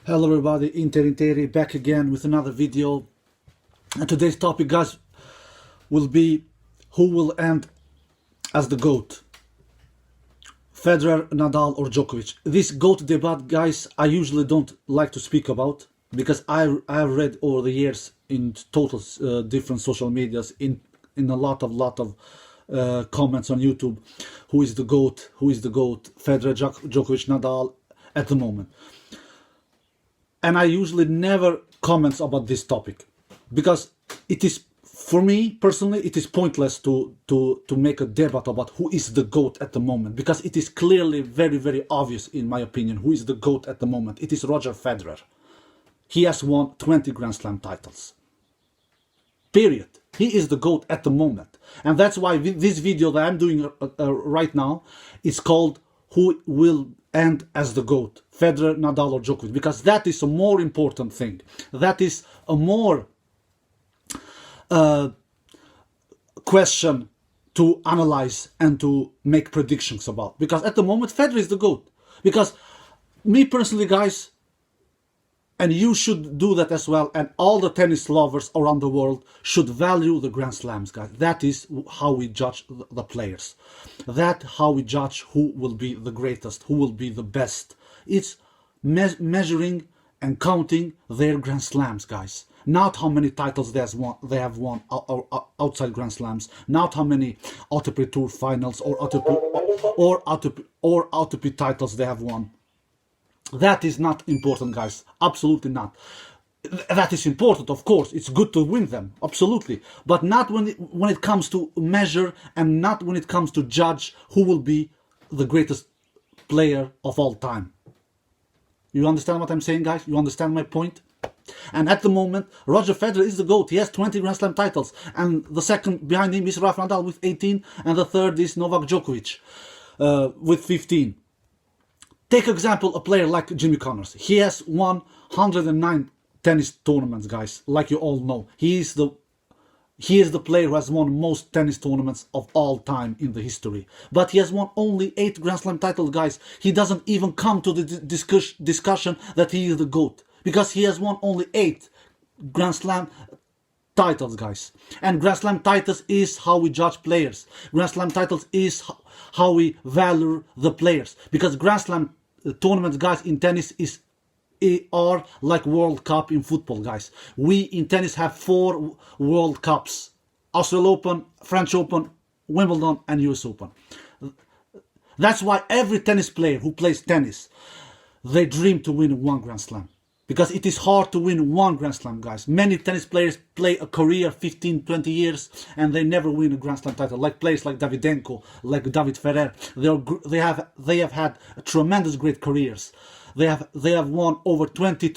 Hello everybody, Interi back again with another video. And today's topic, guys, will be who will end as the GOAT. Federer, Nadal or Djokovic. This GOAT debate, guys, I usually don't like to speak about because I've read over the years in total different social medias, in a lot of comments on YouTube, who is the GOAT, Federer, Djokovic, Nadal at the moment. And I usually never comment about this topic because it is, for me personally, it is pointless to make a debate about who is the GOAT at the moment, because it is clearly very obvious, in my opinion, who is the GOAT at the moment. It is Roger Federer. He has won 20 Grand Slam titles. Period. He is the GOAT at the moment. And that's why this video that I'm doing right now is called Who Will End as the GOAT, Federer, Nadal or Djokovic, because that is a more important thing. That is a more question to analyze and to make predictions about. Because at the moment, Federer is the GOAT. Because me personally, guys, and you should do that as well, and all the tennis lovers around the world should value the Grand Slams, guys. That is how we judge the players. That's how we judge who will be the greatest, who will be the best. It's measuring and counting their Grand Slams, guys. Not how many titles they have won outside Grand Slams. Not how many ATP Tour finals or ATP titles they have won. That is not important, guys. Absolutely not. That is important, of course. It's good to win them, absolutely. But not when it comes to measure, and not when it comes to judge who will be the greatest player of all time. You understand what I'm saying, guys? You understand my point? And at the moment, Roger Federer is the GOAT. He has 20 Grand Slam titles. And the second behind him is Rafa Nadal with 18. And the third is Novak Djokovic with 15. Take example, a player like Jimmy Connors. He has won 109 tennis tournaments, guys, like you all know. He is the player who has won most tennis tournaments of all time in the history. But he has won only 8 Grand Slam titles, guys. He doesn't even come to the discussion that he is the GOAT, because he has won only 8 Grand Slam titles, guys. And Grand Slam titles is how we judge players. Grand Slam titles is how we value the players. Because Grand Slam tournaments, guys, in tennis are like World Cup in football, guys. We in tennis have 4 World Cups: Australian Open, French Open, Wimbledon and US Open. That's why every tennis player who plays tennis, they dream to win 1 Grand Slam. Because it is hard to win 1 Grand Slam, guys. Many tennis players play a career 15, 20 years and they never win a Grand Slam title. Like players like Davydenko, like David Ferrer. They have had tremendous great careers. They have won over 20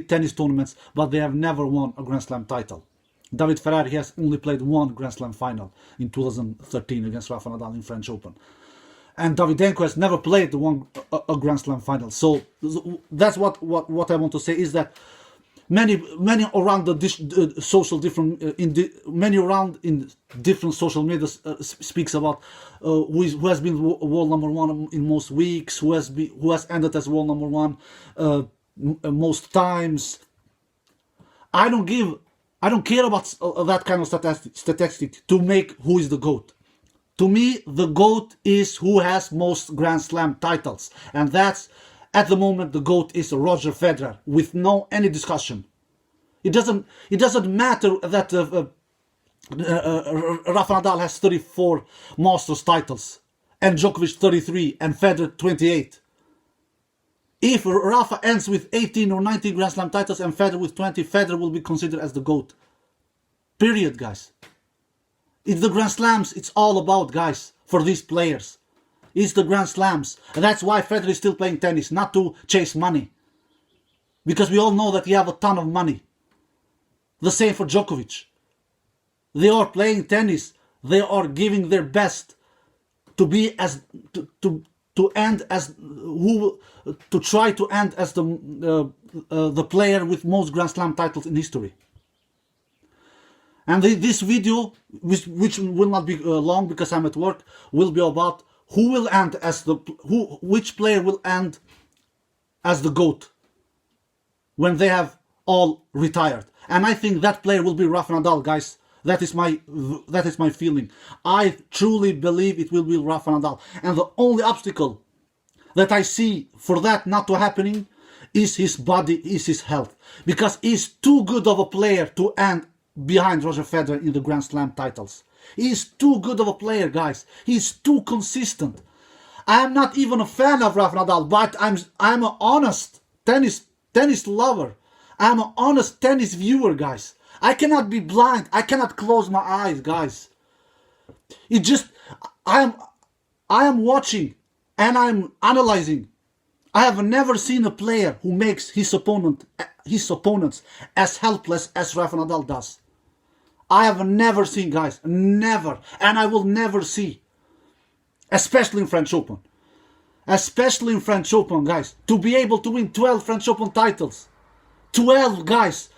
tennis tournaments, but they have never won a Grand Slam title. David Ferrer, he has only played 1 Grand Slam final in 2013 against Rafa Nadal in French Open. And Davydenko has never played a Grand Slam final. So that's what I want to say, is that many around many around in different social media speaks about who has been world number 1 in most weeks, who has ended as world number 1 most times. I don't care about that kind of statistic to make who is the GOAT. To me, the GOAT is who has most Grand Slam titles. And that's, at the moment, the GOAT is Roger Federer, with any discussion. It doesn't matter that Rafa Nadal has 34 Masters titles, and Djokovic 33, and Federer 28. If Rafa ends with 18 or 19 Grand Slam titles and Federer with 20, Federer will be considered as the GOAT. Period, guys. It's the Grand Slams it's all about, guys, for these players. It's the Grand Slams. And that's why Federer is still playing tennis, not to chase money. Because we all know that he have a ton of money. The same for Djokovic. They are playing tennis. They are giving their best to be as to end as to try to end as the player with most Grand Slam titles in history. And this video, which will not be long because I'm at work, will be about who will end as which player will end as the GOAT when they have all retired. And I think that player will be Rafa Nadal, guys. That is my feeling. I truly believe it will be Rafa Nadal. And the only obstacle that I see for that not to happening is his body, is his health. Because he's too good of a player to end behind Roger Federer in the Grand Slam titles. He's too good of a player, guys. He's too consistent. I am not even a fan of Rafa Nadal, but I'm an honest tennis lover. I'm an honest tennis viewer, guys. I cannot be blind. I cannot close my eyes, guys. It just, I am watching and I'm analyzing. I have never seen a player who makes his opponents as helpless as Rafa Nadal does. I have never seen, guys, never, and I will never see, especially in French Open. Especially in French Open, guys, to be able to win 12 French Open titles. 12, guys.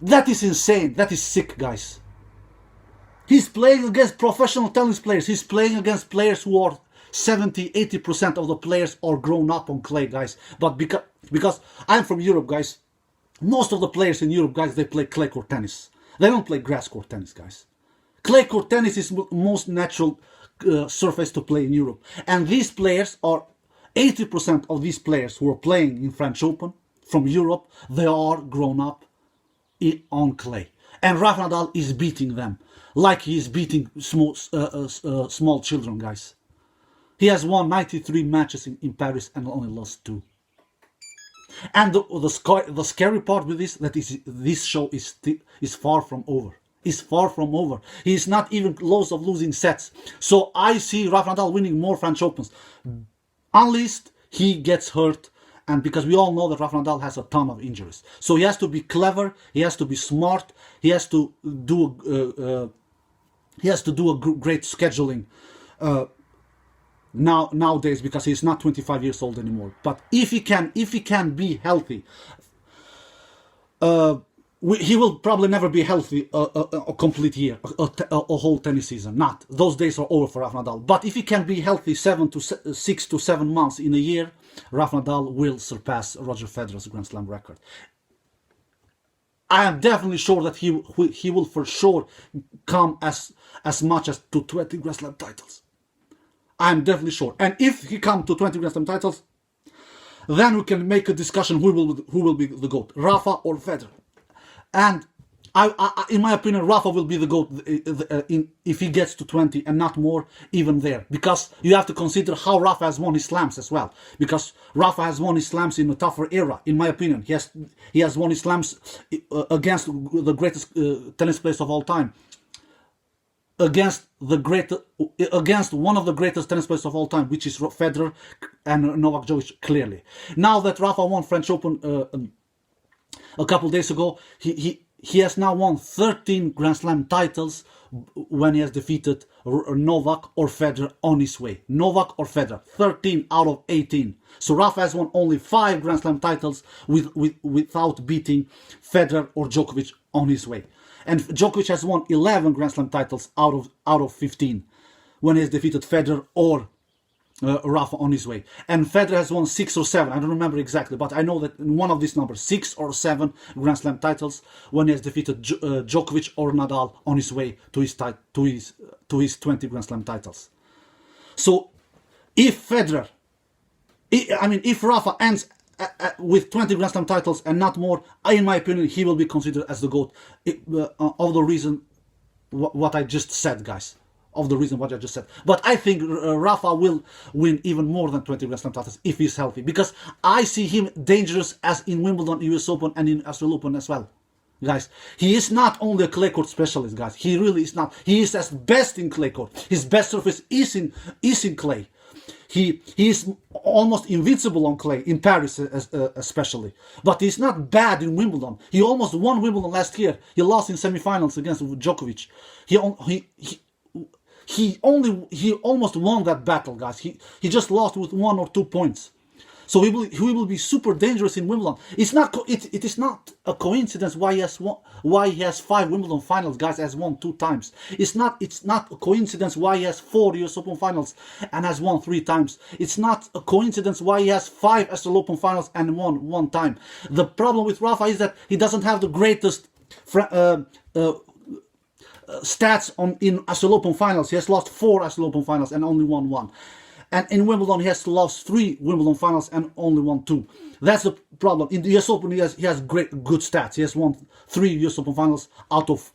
That is insane. That is sick, guys. He's playing against professional tennis players. He's playing against players who are 70-80% of the players are grown up on clay, guys. But because I'm from Europe, guys, most of the players in Europe, guys, they play clay court tennis. They don't play grass court tennis, guys. Clay court tennis is the most natural surface to play in Europe. And these players are 80% of these players who are playing in French Open from Europe, they are grown up on clay. And Rafa Nadal is beating them like he is beating small children, guys. He has won 93 matches in Paris and only lost 2. And the scary part with this, that is, this show is far from over. Is far from over. He is not even close of losing sets. So I see Rafa Nadal winning more French Opens. Unless he gets hurt, and because we all know that Rafa Nadal has a ton of injuries. So he has to be clever, he has to be smart, he has to do a great scheduling nowadays, because he's not 25 years old anymore. But if he can be healthy, he will probably never be healthy a complete year, a whole tennis season. Not. Those days are over for Rafa Nadal. But if he can be healthy 6 to 7 months in a year, Rafa Nadal will surpass Roger Federer's Grand Slam record. I am definitely sure that he will for sure come as much as to 20 Grand Slam titles. I am definitely sure. And if he comes to 20 Grand Slam titles, then we can make a discussion who will be the GOAT, Rafa or Federer. And in my opinion, Rafa will be the GOAT if he gets to 20 and not more, even there. Because you have to consider how Rafa has won his slams as well. Because Rafa has won his slams in a tougher era, in my opinion. He has won his slams against the greatest tennis players of all time. Against one of the greatest tennis players of all time, which is Federer and Novak Djokovic, clearly. Now that Rafa won French Open a couple days ago, he has now won 13 Grand Slam titles when he has defeated Novak or Federer on his way. Novak or Federer, 13 out of 18. So Rafa has won only 5 Grand Slam titles without beating Federer or Djokovic on his way. And Djokovic has won 11 Grand Slam titles out of 15 when he has defeated Federer or Rafa on his way. And Federer has won 6 or 7, I don't remember exactly, but I know that in one of these numbers, 6 or 7 Grand Slam titles when he has defeated Djokovic or Nadal on his way to his 20 Grand Slam titles. So if Rafa ends with 20 Grand Slam titles and not more, in my opinion, he will be considered as the GOAT of the reason what I just said, guys. Of the reason what I just said. But I think Rafa will win even more than 20 Grand Slam titles if he's healthy. Because I see him dangerous as in Wimbledon, US Open and in Australian Open as well. Guys, he is not only a clay court specialist, guys. He really is not. He is as best in clay court. His best surface is in clay. He is almost invincible on clay, in Paris especially. But he's not bad in Wimbledon. He almost won Wimbledon last year. He lost in semifinals against Djokovic. He almost won that battle, guys. He just lost with 1 or 2 points. So he will be super dangerous in Wimbledon. It is not a coincidence why he has 5 Wimbledon finals, guys, has won 2 times. It's not a coincidence why he has 4 US Open finals and has won 3 times. It's not a coincidence why he has 5 Australian Open finals and won 1 time. The problem with Rafa is that he doesn't have the greatest stats in Australian Open finals. He has lost 4 Australian Open finals and only won 1. And in Wimbledon, he has lost 3 Wimbledon finals and only won 2. That's the problem. In the US Open, he has good stats. He has won 3 US Open finals out of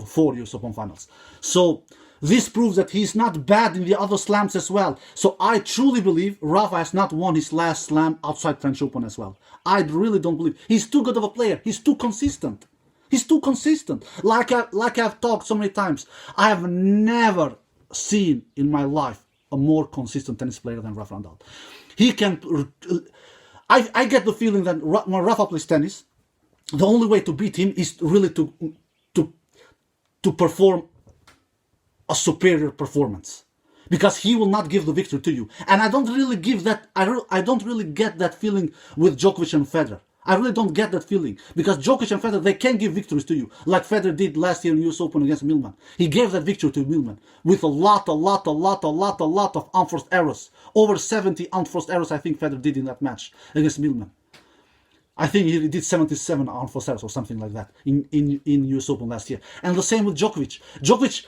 4 US Open finals. So this proves that he's not bad in the other slams as well. So I truly believe Rafa has not won his last slam outside French Open as well. I really don't believe. He's too good of a player. He's too consistent. He's too consistent. Like I've talked so many times, I have never seen in my life a more consistent tennis player than Rafa Nadal. He can. I get the feeling that when Rafa plays tennis, the only way to beat him is really to perform a superior performance, because he will not give the victory to you. And I don't really give that. I don't really get that feeling with Djokovic and Federer. I really don't get that feeling, because Djokovic and Federer, they can give victories to you, like Federer did last year in US Open against Millman. He gave that victory to Millman with a lot of unforced errors. Over 70 unforced errors, I think Federer did in that match against Millman. I think he did 77 unforced errors or something like that in US Open last year. And the same with Djokovic. Djokovic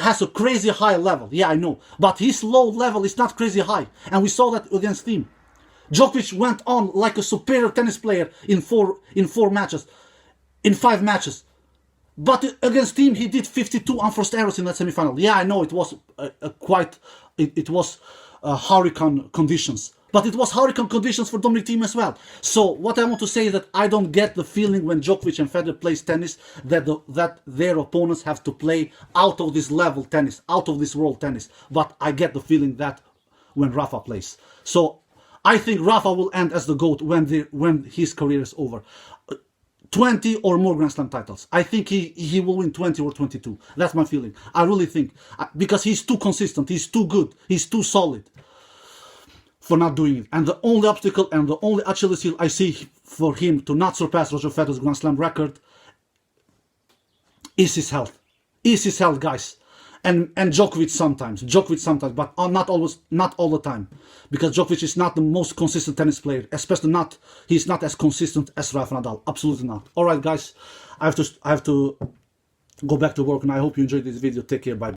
has a crazy high level. Yeah, I know, but his low level is not crazy high, and we saw that against him. Djokovic went on like a superior tennis player in 5 matches. But against him, he did 52 unforced errors in that semifinal. Yeah, I know it was hurricane conditions. But it was hurricane conditions for Dominic Thiem as well. So what I want to say is that I don't get the feeling when Djokovic and Federer plays tennis that their opponents have to play out of this level tennis, out of this world tennis. But I get the feeling that when Rafa plays. So I think Rafa will end as the GOAT when his career is over. 20 or more Grand Slam titles. I think he will win 20 or 22. That's my feeling. I really think. Because he's too consistent. He's too good. He's too solid for not doing it. And the only obstacle and the only Achilles heel I see for him to not surpass Roger Federer's Grand Slam record is his health. Is his health, guys. And Djokovic sometimes, but not all the time, because Djokovic is not the most consistent tennis player, especially he's not as consistent as Rafa Nadal, absolutely not. All right, guys, I have to go back to work, and I hope you enjoyed this video. Take care, bye.